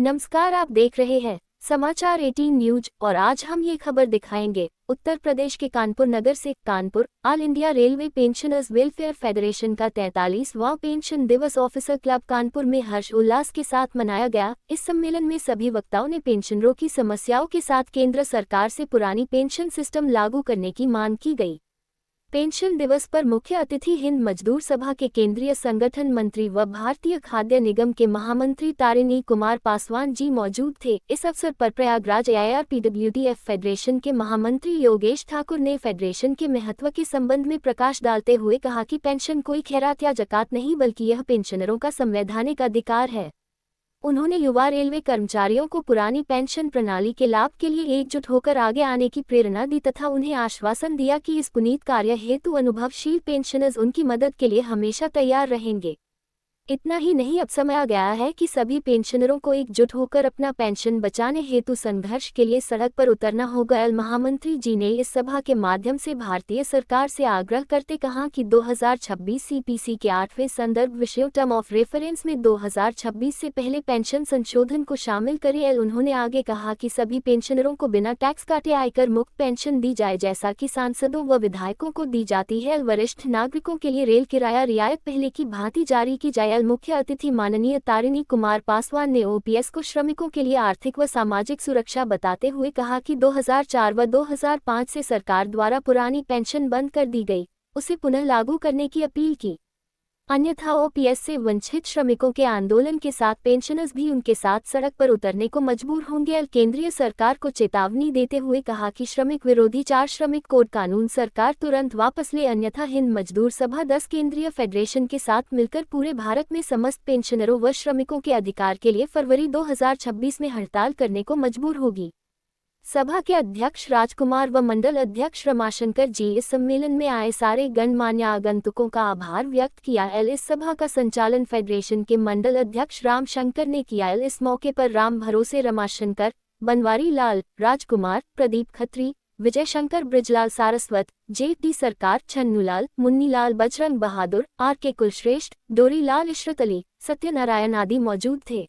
नमस्कार, आप देख रहे हैं समाचार 18 न्यूज और आज हम ये खबर दिखाएंगे। उत्तर प्रदेश के कानपुर नगर से Kanpur all India railway pensioners welfare federation का 43वां पेंशन दिवस ऑफिसर क्लब कानपुर में हर्ष उल्लास के साथ मनाया गया। इस सम्मेलन में सभी वक्ताओं ने पेंशनरों की समस्याओं के साथ केंद्र सरकार से पुरानी पेंशन सिस्टम लागू करने की मांग की गई। पेंशन दिवस पर मुख्य अतिथि हिंद मजदूर सभा के केंद्रीय संगठन मंत्री व भारतीय खाद्य निगम के महामंत्री तारिणी कुमार पासवान जी मौजूद थे। इस अवसर पर प्रयागराज AIRPWDF फेडरेशन के महामंत्री योगेश ठाकुर ने फेडरेशन के महत्व के संबंध में प्रकाश डालते हुए कहा कि पेंशन कोई खैरात या जकात नहीं बल्कि यह पेंशनरों का संवैधानिक अधिकार है। उन्होंने युवा रेलवे कर्मचारियों को पुरानी पेंशन प्रणाली के लाभ के लिए एकजुट होकर आगे आने की प्रेरणा दी तथा उन्हें आश्वासन दिया कि इस पुनीत कार्य हेतु अनुभवशील पेंशनर्स उनकी मदद के लिए हमेशा तैयार रहेंगे। इतना ही नहीं, अब समय आ गया है कि सभी पेंशनरों को एकजुट होकर अपना पेंशन बचाने हेतु संघर्ष के लिए सड़क पर उतरना होगा। महामंत्री जी ने इस सभा के माध्यम से भारतीय सरकार से आग्रह करते कहा कि 2026 CPC के 8वें संदर्भ विषयों टर्म ऑफ रेफरेंस में 2026 से पहले पेंशन संशोधन को शामिल करें। उन्होंने आगे कहा कि सभी पेंशनरों को बिना टैक्स काटे आयकर मुक्त पेंशन दी जाए जैसा कि सांसदों व विधायकों को दी जाती है। वरिष्ठ नागरिकों के लिए रेल किराया रियायत पहले की भांति जारी की जाए। मुख्य अतिथि माननीय तारिणी कुमार पासवान ने OPS को श्रमिकों के लिए आर्थिक व सामाजिक सुरक्षा बताते हुए कहा कि 2004 व 2005 से सरकार द्वारा पुरानी पेंशन बंद कर दी गई, उसे पुनः लागू करने की अपील की। अन्यथा OPS से वंचित श्रमिकों के आंदोलन के साथ पेंशनर्स भी उनके साथ सड़क पर उतरने को मजबूर होंगे। केंद्रीय सरकार को चेतावनी देते हुए कहा कि श्रमिक विरोधी 4 श्रमिक कोड कानून सरकार तुरंत वापस ले, अन्यथा हिंद मजदूर सभा 10 केंद्रीय फेडरेशन के साथ मिलकर पूरे भारत में समस्त पेंशनरों व श्रमिकों के अधिकार के लिए फरवरी 2026 में हड़ताल करने को मजबूर होगी। सभा के अध्यक्ष राजकुमार व मंडल अध्यक्ष रमाशंकर जी इस सम्मेलन में आए सारे गणमान्य आगंतुकों का आभार व्यक्त किया। इस सभा का संचालन फेडरेशन के मंडल अध्यक्ष रामशंकर ने किया। इस मौके पर राम भरोसे, रमाशंकर, बनवारी लाल, राजकुमार, प्रदीप खत्री, विजय शंकर, ब्रिजलाल सारस्वत, JT सरकार, छन्नूलाल, मुन्नीलाल, बजरंग बहादुर, RK कुलश्रेष्ठ, डोरीलाल, इशरत अली, सत्यनारायण आदि मौजूद थे।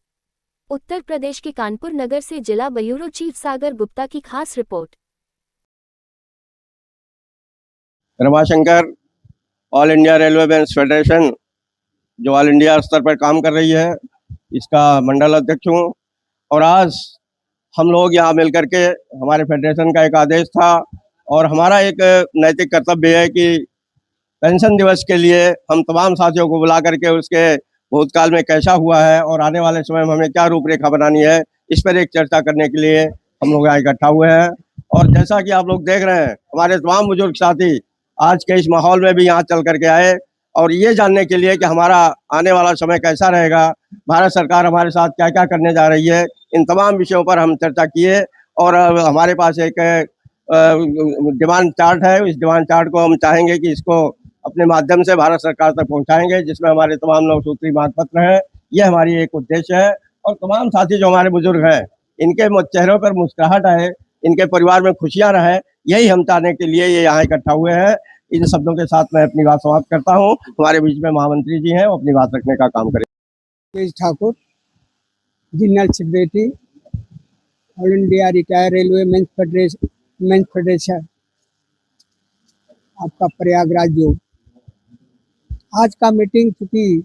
उत्तर प्रदेश के कानपुर नगर से जिला ब्यूरो चीफ सागर गुप्ता की खास रिपोर्ट। Ramashankar, all India railway men's federation जो ऑल इंडिया स्तर पर काम कर रही है, इसका मंडल अध्यक्ष हूँ। और आज हम लोग यहाँ मिल करके, हमारे फेडरेशन का एक आदेश था और हमारा एक नैतिक कर्तव्य है कि पेंशन दिवस के लिए हम तमाम साथियों को बुला करके उसके भूतकाल में कैसा हुआ है और आने वाले समय में हमें क्या रूपरेखा बनानी है, इस पर एक चर्चा करने के लिए हम लोग यहाँ इकट्ठा हुए हैं। और जैसा कि आप लोग देख रहे हैं, हमारे तमाम बुजुर्ग साथी आज के इस माहौल में भी यहाँ चल करके आए और ये जानने के लिए कि हमारा आने वाला समय कैसा रहेगा, भारत सरकार हमारे साथ क्या क्या करने जा रही है, इन तमाम विषयों पर हम चर्चा किए। और हमारे पास एक डिमांड चार्ट है। इस डिमांड चार्ट को हम चाहेंगे कि इसको अपने माध्यम से भारत सरकार तक पहुंचाएंगे, जिसमें हमारे तमाम 9 सूत्री मांग पत्र है। ये हमारी एक उद्देश्य है। और तमाम साथी जो हमारे बुजुर्ग हैं, इनके चेहरों पर मुस्कुराहट आए, इनके परिवार में खुशियां रहे, यही हम चाहने के लिए ये यहाँ इकट्ठा हुए हैं। इन शब्दों के साथ मैं अपनी बात समाप्त करता हूँ। हमारे बीच में महामंत्री जी हैं, वो अपनी बात रखने का काम करें। Yogesh Thakur, general secretary, all India retire railway men's federation, आपका प्रयागराज जो आज का मीटिंग, चूँकि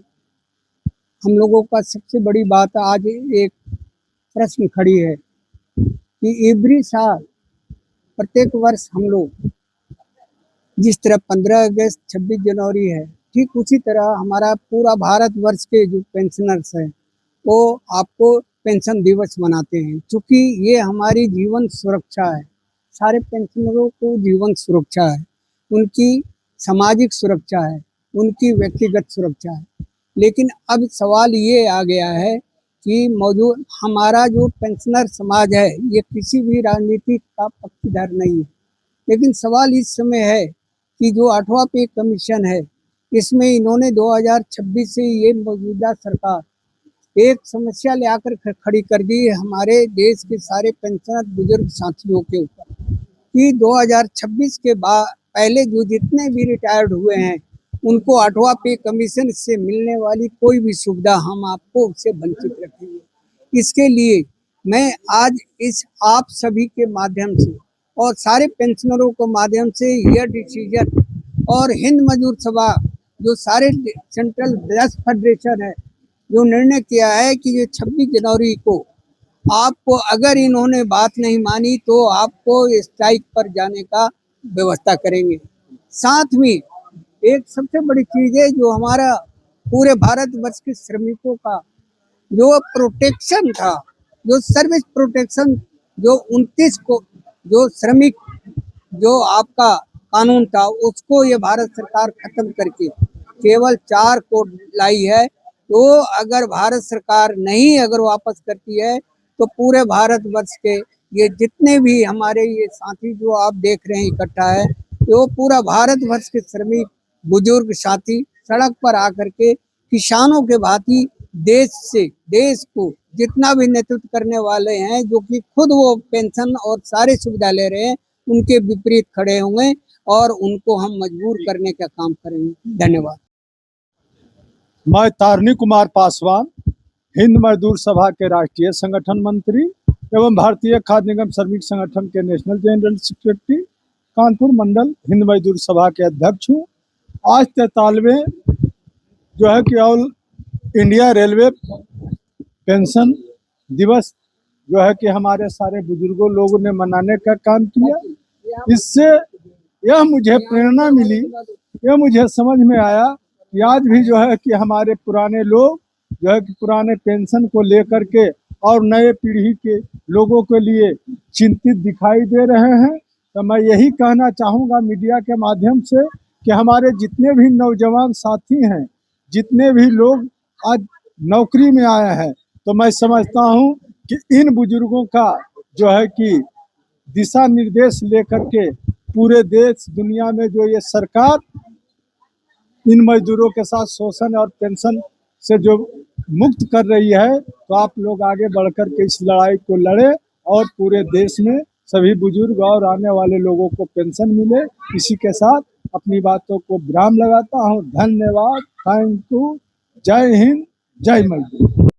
हम लोगों का सबसे बड़ी बात आज एक प्रश्न खड़ी है कि एवरी साल, प्रत्येक वर्ष हम लोग जिस तरह 15 अगस्त 26 जनवरी है, ठीक उसी तरह हमारा पूरा भारत वर्ष के जो पेंशनर्स हैं वो आपको पेंशन दिवस मनाते हैं। चूँकि ये हमारी जीवन सुरक्षा है, सारे पेंशनरों को जीवन सुरक्षा है, उनकी सामाजिक सुरक्षा है, उनकी व्यक्तिगत सुरक्षा है। लेकिन अब सवाल ये आ गया है कि मौजूद हमारा जो पेंशनर समाज है ये किसी भी राजनीति का पक्षधर नहीं है। लेकिन सवाल इस समय है कि जो 8वां पे कमीशन है, इसमें इन्होंने 2026 से ये मौजूदा सरकार एक समस्या ले आकर खड़ी कर दी है हमारे देश के सारे पेंशनर बुजुर्ग साथियों के ऊपर कि 2026 के बाद पहले जो जितने भी रिटायर्ड हुए हैं उनको 8वां पे कमीशन से मिलने वाली कोई भी सुविधा हम आपको उससे वंचित रखेंगे। इसके लिए मैं आज इस आप सभी के माध्यम से और सारे पेंशनरों के माध्यम से यह डिसीजन और हिंद मजदूर सभा जो सारे सेंट्रल 10 फेडरेशन है जो निर्णय किया है कि ये 26 जनवरी को आपको अगर इन्होंने बात नहीं मानी तो आपको स्ट्राइक पर जाने का व्यवस्था करेंगे। साथ में एक सबसे बड़ी चीज है जो हमारा पूरे भारतवर्ष के श्रमिकों का जो प्रोटेक्शन था, जो सर्विस प्रोटेक्शन जो 29 को जो श्रमिक जो आपका कानून था उसको ये भारत सरकार खत्म करके केवल 4 को लाई है। तो अगर भारत सरकार नहीं अगर वापस करती है तो पूरे भारतवर्ष के ये जितने भी हमारे ये साथी जो आप देख रहे हैं इकट्ठा है, तो पूरा भारतवर्ष के श्रमिक बुजुर्ग साथी सड़क पर आकर के किसानों के भांति देश को जितना भी नेतृत्व करने वाले हैं जो कि खुद वो पेंशन और सारे सुविधा ले रहे हैं उनके विपरीत खड़े होंगे और उनको हम मजबूर करने का काम करेंगे। धन्यवाद। मैं तारणी कुमार पासवान, हिंद मजदूर सभा के राष्ट्रीय संगठन मंत्री एवं भारतीय खाद्य निगम श्रमिक संगठन के नेशनल जनरल सेक्रेटरी, कानपुर मंडल हिंद मजदूर सभा के अध्यक्ष हूँ। आज 43वें जो है कि ऑल इंडिया रेलवे पेंशन दिवस जो है कि हमारे सारे बुजुर्गों लोगों ने मनाने का काम किया। इससे यह मुझे प्रेरणा मिली, यह मुझे समझ में आया कि आज भी जो है कि हमारे पुराने लोग जो है कि पुराने पेंशन को लेकर के और नए पीढ़ी के लोगों के लिए चिंतित दिखाई दे रहे हैं। तो मैं यही कहना चाहूँगा मीडिया के माध्यम से कि हमारे जितने भी नौजवान साथी हैं, जितने भी लोग आज नौकरी में आए हैं, तो मैं समझता हूँ कि इन बुजुर्गों का जो है कि दिशा निर्देश लेकर के पूरे देश दुनिया में जो ये सरकार इन मजदूरों के साथ शोषण और पेंशन से जो मुक्त कर रही है, तो आप लोग आगे बढ़कर के इस लड़ाई को लड़े और पूरे देश में सभी बुजुर्ग और आने वाले लोगों को पेंशन मिले। इसी के साथ अपनी बातों को विराम लगाता हूँ। धन्यवाद। Thank you. जय हिंद, जय मजदूर।